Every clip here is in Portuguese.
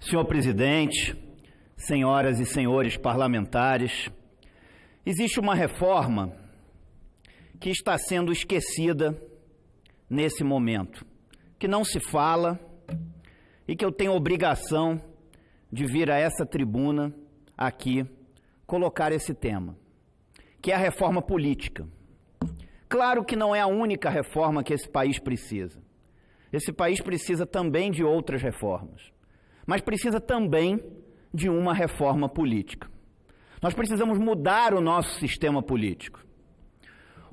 Senhor presidente, senhoras e senhores parlamentares, existe uma reforma que está sendo esquecida nesse momento, que não se fala e que eu tenho obrigação de vir a essa tribuna aqui colocar esse tema, que é a reforma política. Claro que não é a única reforma que esse país precisa. Esse país precisa também de outras reformas, mas precisa também de uma reforma política. Nós precisamos mudar o nosso sistema político.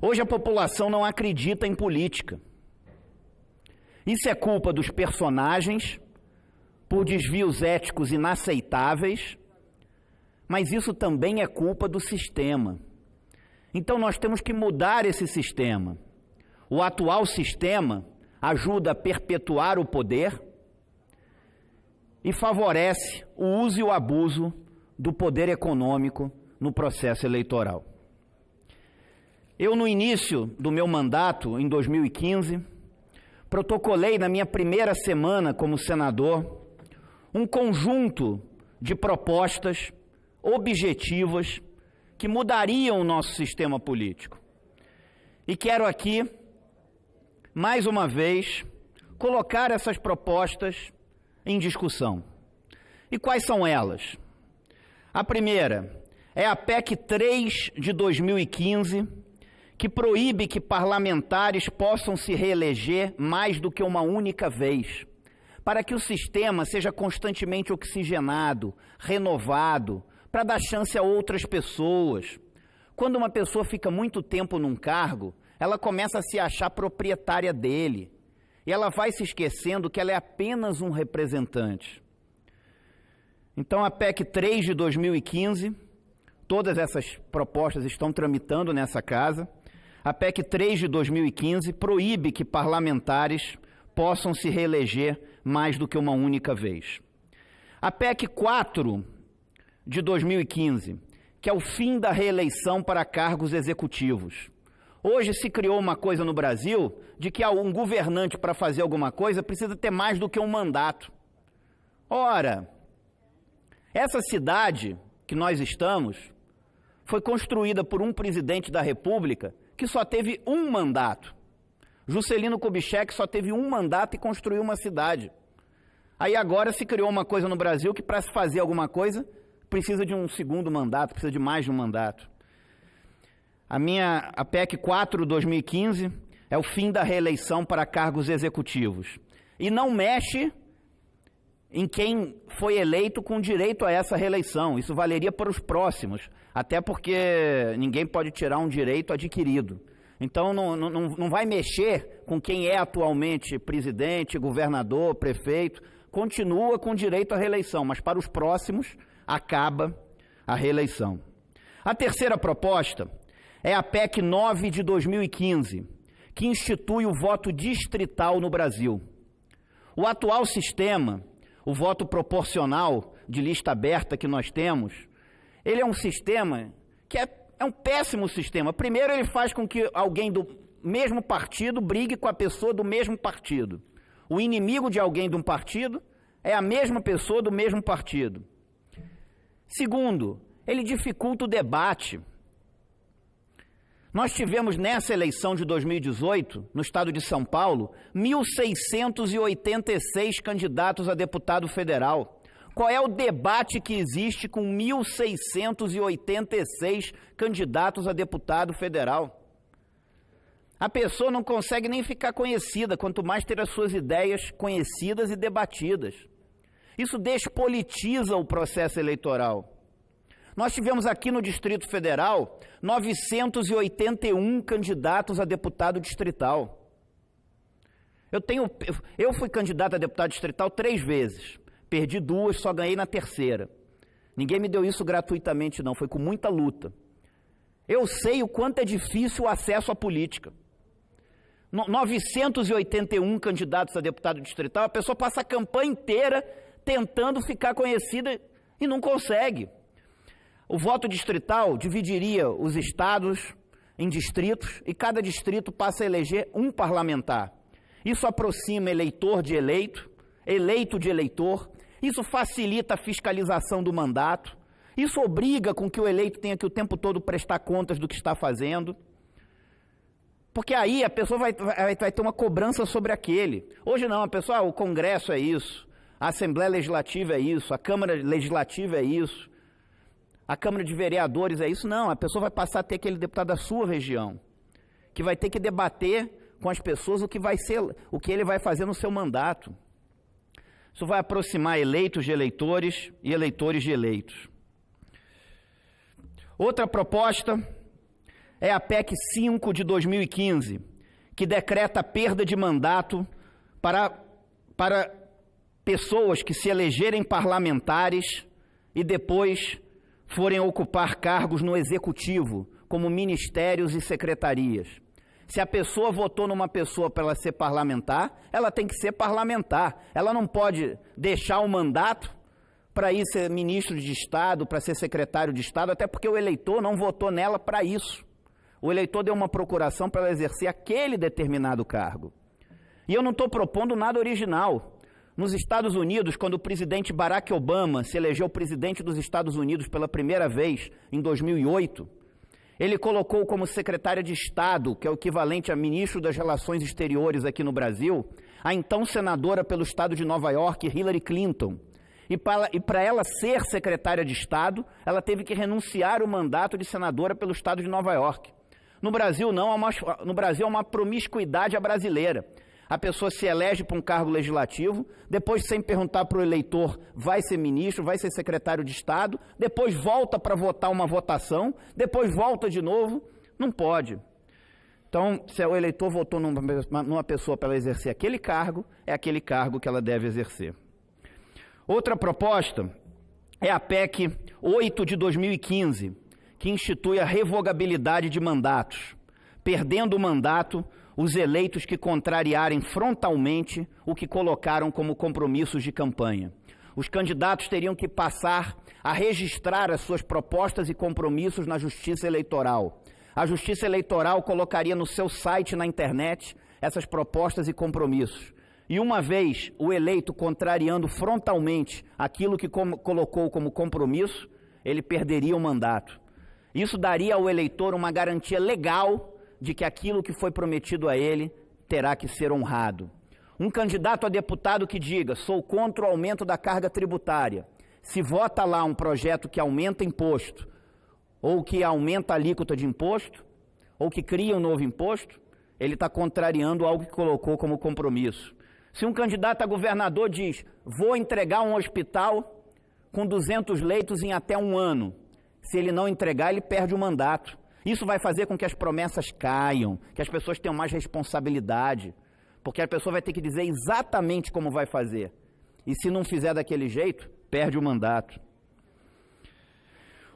Hoje a população não acredita em política. Isso é culpa dos personagens, por desvios éticos inaceitáveis, mas isso também é culpa do sistema. Então nós temos que mudar esse sistema. O atual sistema ajuda a perpetuar o poder e favorece o uso e o abuso do poder econômico no processo eleitoral. Eu, no início do meu mandato, em 2015, protocolei na minha primeira semana como senador um conjunto de propostas objetivas que mudariam o nosso sistema político. E quero aqui, mais uma vez, colocar essas propostas em discussão. E quais são elas? A primeira é a PEC 3 de 2015, que proíbe que parlamentares possam se reeleger mais do que uma única vez, para que o sistema seja constantemente oxigenado, renovado, para dar chance a outras pessoas. Quando uma pessoa fica muito tempo num cargo, ela começa a se achar proprietária dele. E ela vai se esquecendo que ela é apenas um representante. Então, a PEC 3 de 2015, todas essas propostas estão tramitando nessa casa. A PEC 3 de 2015 proíbe que parlamentares possam se reeleger mais do que uma única vez. A PEC 4 de 2015, que é o fim da reeleição para cargos executivos. Hoje se criou uma coisa no Brasil de que um governante, para fazer alguma coisa, precisa ter mais do que um mandato. Ora, essa cidade que nós estamos foi construída por um presidente da República que só teve um mandato. Juscelino Kubitschek só teve um mandato e construiu uma cidade. Aí agora se criou uma coisa no Brasil que, para se fazer alguma coisa, precisa de um segundo mandato, precisa de mais de um mandato. A PEC 4 de 2015 é o fim da reeleição para cargos executivos. E não mexe em quem foi eleito com direito a essa reeleição. Isso valeria para os próximos, até porque ninguém pode tirar um direito adquirido. Então não vai mexer com quem é atualmente presidente, governador, prefeito. Continua com direito à reeleição, mas para os próximos acaba a reeleição. A terceira proposta é a PEC 9 de 2015, que institui o voto distrital no Brasil. O atual sistema, o voto proporcional de lista aberta que nós temos, ele é um sistema que é um péssimo sistema. Primeiro, ele faz com que alguém do mesmo partido brigue com a pessoa do mesmo partido. O inimigo de alguém de um partido é a mesma pessoa do mesmo partido. Segundo, ele dificulta o debate. Nós tivemos nessa eleição de 2018, no estado de São Paulo, 1.686 candidatos a deputado federal. Qual é o debate que existe com 1.686 candidatos a deputado federal? A pessoa não consegue nem ficar conhecida, quanto mais ter as suas ideias conhecidas e debatidas. Isso despolitiza o processo eleitoral. Nós tivemos aqui no Distrito Federal 981 candidatos a deputado distrital. Eu fui candidato a deputado distrital 3 vezes. Perdi 2, só ganhei na terceira. Ninguém me deu isso gratuitamente, não. Foi com muita luta. Eu sei o quanto é difícil o acesso à política. 981 candidatos a deputado distrital, a pessoa passa a campanha inteira tentando ficar conhecida e não consegue. O voto distrital dividiria os estados em distritos e cada distrito passa a eleger um parlamentar. Isso aproxima eleitor de eleito, eleito de eleitor, Isso facilita a fiscalização do mandato. Isso obriga com que o eleito tenha que o tempo todo prestar contas do que está fazendo. Porque aí a pessoa vai ter uma cobrança sobre aquele. Hoje não, a pessoa, o Congresso é isso, a Assembleia Legislativa é isso, a Câmara Legislativa é isso, a Câmara de Vereadores é isso. Não, a pessoa vai passar a ter aquele deputado da sua região, que vai ter que debater com as pessoas o que ele vai fazer no seu mandato. Isso vai aproximar eleitos de eleitores e eleitores de eleitos. Outra proposta é a PEC 5 de 2015, que decreta a perda de mandato para pessoas que se elegerem parlamentares e depois forem ocupar cargos no executivo, como ministérios e secretarias. Se a pessoa votou numa pessoa para ela ser parlamentar, ela tem que ser parlamentar. Ela não pode deixar o mandato para ir ser ministro de Estado, para ser secretário de Estado, até porque o eleitor não votou nela para isso. O eleitor deu uma procuração para ela exercer aquele determinado cargo. E eu não estou propondo nada original. Nos Estados Unidos, quando o presidente Barack Obama se elegeu presidente dos Estados Unidos pela primeira vez, em 2008, ele colocou como secretária de Estado, que é o equivalente a ministro das Relações Exteriores aqui no Brasil, a então senadora pelo estado de Nova York, Hillary Clinton. E para ela ser secretária de Estado, ela teve que renunciar o mandato de senadora pelo estado de Nova York. No Brasil, não. No Brasil, é uma promiscuidade brasileira. A pessoa se elege para um cargo legislativo, depois, sem perguntar para o eleitor, vai ser ministro, vai ser secretário de Estado, depois volta para votar uma votação, depois volta de novo. Não pode. Então, se o eleitor votou numa pessoa para ela exercer aquele cargo, é aquele cargo que ela deve exercer. Outra proposta é a PEC 8 de 2015, que institui a revogabilidade de mandatos, perdendo o mandato os eleitos que contrariarem frontalmente o que colocaram como compromissos de campanha. Os candidatos teriam que passar a registrar as suas propostas e compromissos na Justiça Eleitoral. A Justiça Eleitoral colocaria no seu site na internet essas propostas e compromissos. E uma vez o eleito contrariando frontalmente aquilo que colocou como compromisso, ele perderia o mandato. Isso daria ao eleitor uma garantia legal de que aquilo que foi prometido a ele terá que ser honrado. Um candidato a deputado que diga, sou contra o aumento da carga tributária, se vota lá um projeto que aumenta imposto, ou que aumenta a alíquota de imposto, ou que cria um novo imposto, ele está contrariando algo que colocou como compromisso. Se um candidato a governador diz, vou entregar um hospital com 200 leitos em até 1 ano, se ele não entregar, ele perde o mandato. Isso vai fazer com que as promessas caiam, que as pessoas tenham mais responsabilidade, porque a pessoa vai ter que dizer exatamente como vai fazer. E se não fizer daquele jeito, perde o mandato.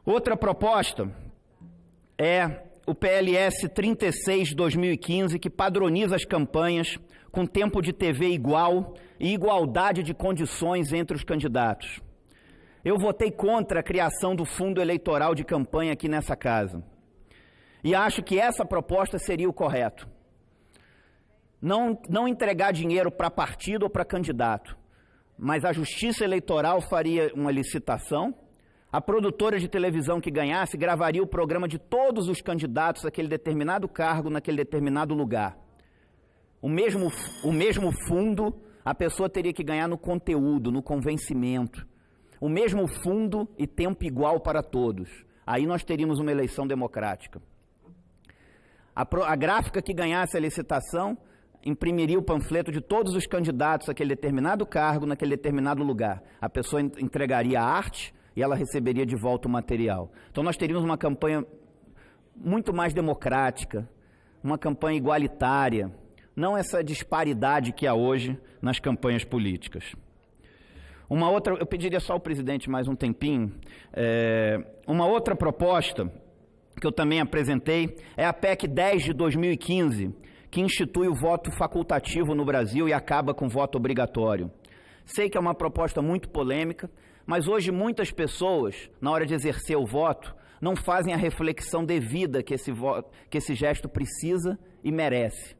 Outra proposta é o PLS 36 de 2015, que padroniza as campanhas com tempo de TV igual e igualdade de condições entre os candidatos. Eu votei contra a criação do fundo eleitoral de campanha aqui nessa casa. E acho que essa proposta seria o correto. Não entregar dinheiro para partido ou para candidato, mas a Justiça Eleitoral faria uma licitação, a produtora de televisão que ganhasse gravaria o programa de todos os candidatos àquele determinado cargo, naquele determinado lugar. O mesmo fundo, a pessoa teria que ganhar no conteúdo, no convencimento. O mesmo fundo e tempo igual para todos. Aí nós teríamos uma eleição democrática. A gráfica que ganhasse a licitação imprimiria o panfleto de todos os candidatos àquele determinado cargo, naquele determinado lugar. A pessoa entregaria a arte e ela receberia de volta o material. Então nós teríamos uma campanha muito mais democrática, uma campanha igualitária, não essa disparidade que há hoje nas campanhas políticas. Uma outra, eu pediria só ao presidente mais um tempinho, uma outra proposta que eu também apresentei é a PEC 10 de 2015, que institui o voto facultativo no Brasil e acaba com o voto obrigatório. Sei que é uma proposta muito polêmica, mas hoje muitas pessoas, na hora de exercer o voto, não fazem a reflexão devida que esse gesto precisa e merece.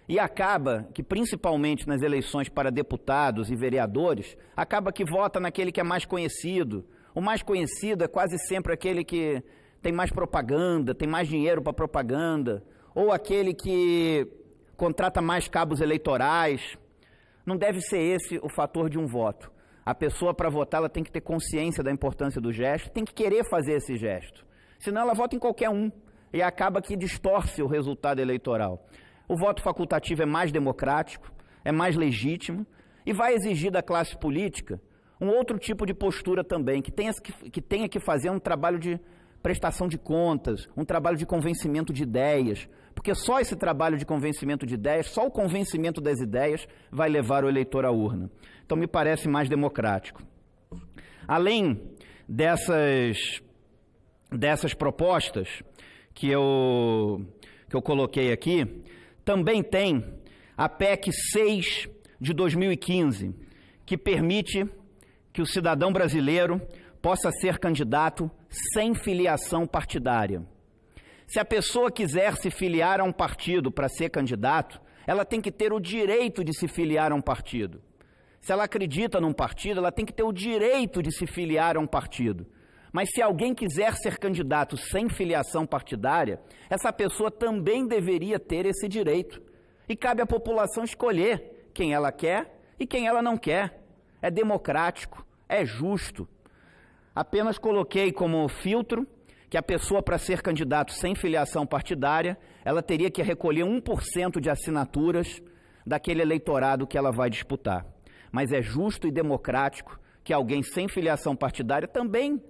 e acaba que, principalmente nas eleições para deputados e vereadores, acaba que vota naquele que é mais conhecido. O mais conhecido é quase sempre aquele que tem mais propaganda, tem mais dinheiro para propaganda, ou aquele que contrata mais cabos eleitorais. Não deve ser esse o fator de um voto. A pessoa, para votar, ela tem que ter consciência da importância do gesto, tem que querer fazer esse gesto. Senão ela vota em qualquer um e acaba que distorce o resultado eleitoral. O voto facultativo é mais democrático, é mais legítimo e vai exigir da classe política um outro tipo de postura também, que tenha que fazer um trabalho de prestação de contas, um trabalho de convencimento de ideias, porque só esse trabalho de convencimento de ideias, só o convencimento das ideias vai levar o eleitor à urna. Então me parece mais democrático. Além dessas propostas que eu coloquei aqui, também tem a PEC 6 de 2015, que permite que o cidadão brasileiro possa ser candidato sem filiação partidária. Se a pessoa quiser se filiar a um partido para ser candidato, ela tem que ter o direito de se filiar a um partido. Se ela acredita num partido, ela tem que ter o direito de se filiar a um partido. Mas se alguém quiser ser candidato sem filiação partidária, essa pessoa também deveria ter esse direito. E cabe à população escolher quem ela quer e quem ela não quer. É democrático, é justo. Apenas coloquei como filtro que a pessoa, para ser candidato sem filiação partidária, ela teria que recolher 1% de assinaturas daquele eleitorado que ela vai disputar. Mas é justo e democrático que alguém sem filiação partidária também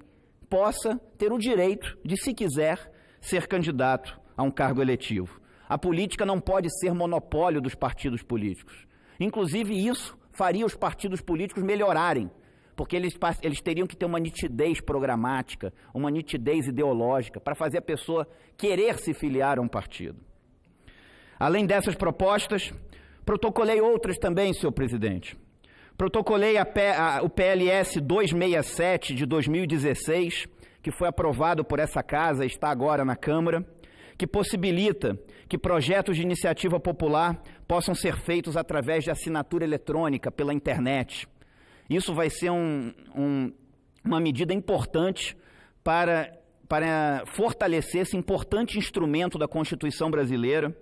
possa ter o direito de, se quiser, ser candidato a um cargo eletivo. A política não pode ser monopólio dos partidos políticos. Inclusive, isso faria os partidos políticos melhorarem, porque eles teriam que ter uma nitidez programática, uma nitidez ideológica, para fazer a pessoa querer se filiar a um partido. Além dessas propostas, protocolei outras também, senhor presidente. Protocolei o PLS 267 de 2016, que foi aprovado por essa casa e está agora na Câmara, que possibilita que projetos de iniciativa popular possam ser feitos através de assinatura eletrônica pela internet. Isso vai ser uma medida importante para fortalecer esse importante instrumento da Constituição brasileira,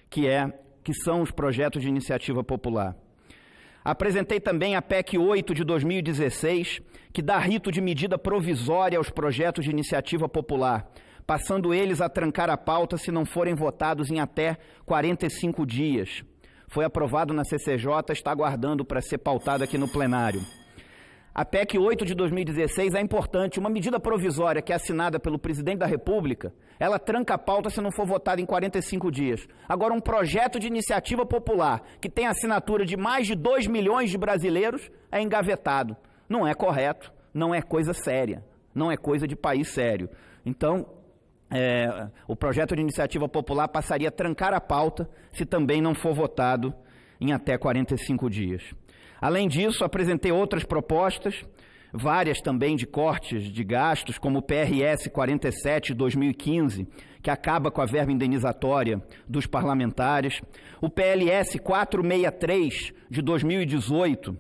que são os projetos de iniciativa popular. Apresentei também a PEC 8 de 2016, que dá rito de medida provisória aos projetos de iniciativa popular, passando eles a trancar a pauta se não forem votados em até 45 dias. Foi aprovado na CCJ, está aguardando para ser pautado aqui no plenário. A PEC 8 de 2016 é importante, uma medida provisória que é assinada pelo presidente da República, ela tranca a pauta se não for votada em 45 dias. Agora, um projeto de iniciativa popular que tem assinatura de mais de 2 milhões de brasileiros é engavetado. Não é correto, não é coisa séria, não é coisa de país sério. Então, o projeto de iniciativa popular passaria a trancar a pauta se também não for votado em até 45 dias. Além disso, apresentei outras propostas, várias também de cortes de gastos, como o PRS 47 de 2015, que acaba com a verba indenizatória dos parlamentares, o PLS 463 de 2018,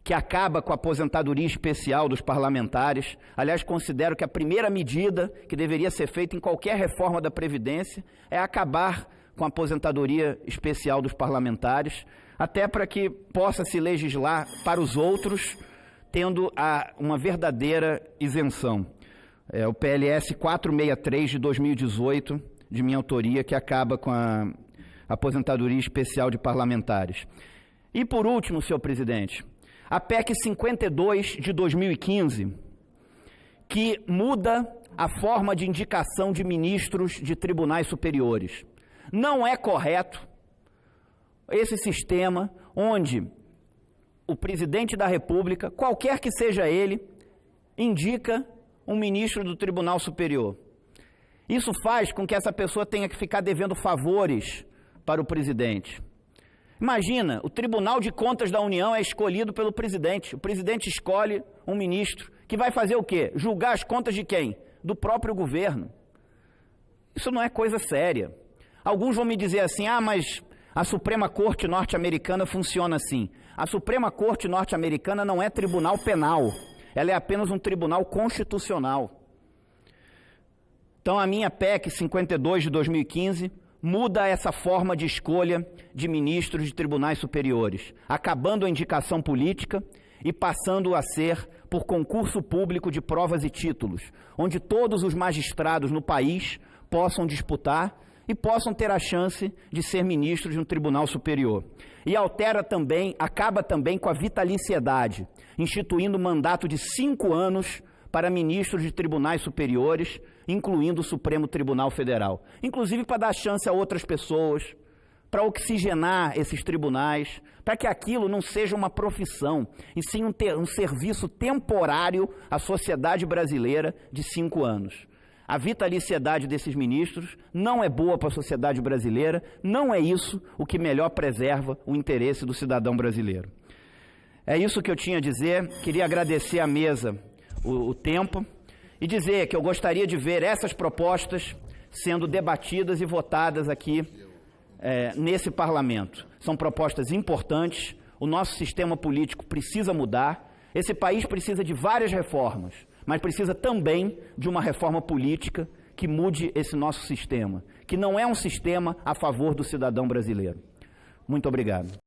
que acaba com a aposentadoria especial dos parlamentares. Aliás, considero que a primeira medida que deveria ser feita em qualquer reforma da Previdência é acabar com a aposentadoria especial dos parlamentares, até para que possa se legislar para os outros, tendo uma verdadeira isenção. O PLS 463 de 2018, de minha autoria, que acaba com a aposentadoria especial de parlamentares. E por último, senhor presidente, a PEC 52 de 2015, que muda a forma de indicação de ministros de tribunais superiores. Não é correto esse sistema onde o presidente da República, qualquer que seja ele, indica um ministro do Tribunal Superior. Isso faz com que essa pessoa tenha que ficar devendo favores para o presidente. Imagina, o Tribunal de Contas da União é escolhido pelo presidente. O presidente escolhe um ministro que vai fazer o quê? Julgar as contas de quem? Do próprio governo. Isso não é coisa séria. Alguns vão me dizer assim, mas A Suprema Corte norte-americana funciona assim. A Suprema Corte norte-americana não é tribunal penal, ela é apenas um tribunal constitucional. Então, a minha PEC 52 de 2015 muda essa forma de escolha de ministros de tribunais superiores, acabando a indicação política e passando a ser por concurso público de provas e títulos, onde todos os magistrados no país possam disputar e possam ter a chance de ser ministros de um tribunal superior. E acaba também com a vitaliciedade, instituindo um mandato de 5 anos para ministros de tribunais superiores, incluindo o Supremo Tribunal Federal. Inclusive para dar chance a outras pessoas, para oxigenar esses tribunais, para que aquilo não seja uma profissão, e sim um serviço temporário à sociedade brasileira de 5 anos. A vitaliciedade desses ministros não é boa para a sociedade brasileira, não é isso o que melhor preserva o interesse do cidadão brasileiro. É isso que eu tinha a dizer, queria agradecer à mesa o tempo e dizer que eu gostaria de ver essas propostas sendo debatidas e votadas aqui nesse parlamento. São propostas importantes, o nosso sistema político precisa mudar, esse país precisa de várias reformas, mas precisa também de uma reforma política que mude esse nosso sistema, que não é um sistema a favor do cidadão brasileiro. Muito obrigado.